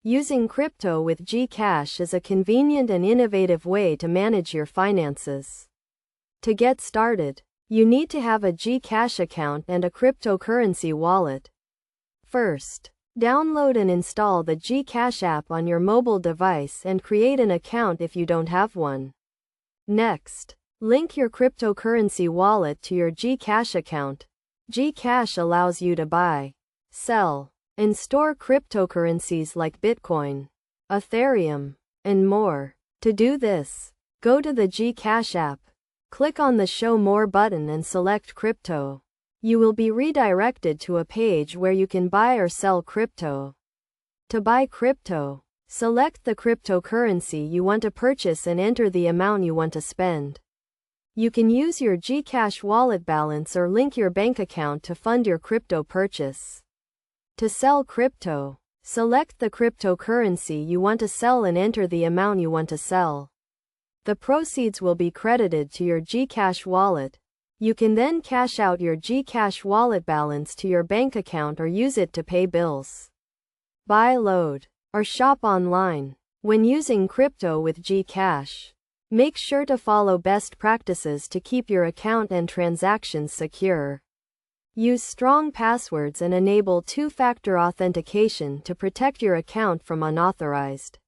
Using crypto with Gcash is a convenient and innovative way to manage your finances. To get started, you need to have a Gcash account and a cryptocurrency wallet. First, download and install the Gcash app on your mobile device and create an account if you don't have one. Next, link your cryptocurrency wallet to your Gcash account. Gcash allows you to buy, sell, and store cryptocurrencies like Bitcoin, Ethereum, and more. To do this, go to the Gcash app, click on the Show More button and select Crypto. You will be redirected to a page where you can buy or sell crypto. To buy crypto, select the cryptocurrency you want to purchase and enter the amount you want to spend. You can use your Gcash wallet balance or link your bank account to fund your crypto purchase. To sell crypto, select the cryptocurrency you want to sell and enter the amount you want to sell. The proceeds will be credited to your Gcash wallet. You can then cash out your Gcash wallet balance to your bank account or use it to pay bills, buy, load, or shop online. When using crypto with Gcash, make sure to follow best practices to keep your account and transactions secure. Use strong passwords and enable two-factor authentication to protect your account from unauthorized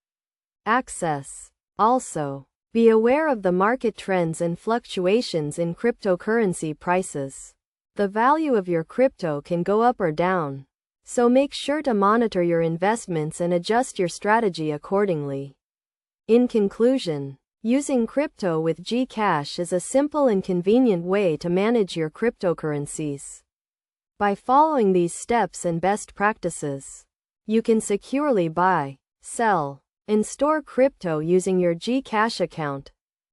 access. Also, be aware of the market trends and fluctuations in cryptocurrency prices. The value of your crypto can go up or down, so make sure to monitor your investments and adjust your strategy accordingly. In conclusion, using crypto with Gcash is a simple and convenient way to manage your cryptocurrencies. By following these steps and best practices, you can securely buy, sell, and store crypto using your Gcash account.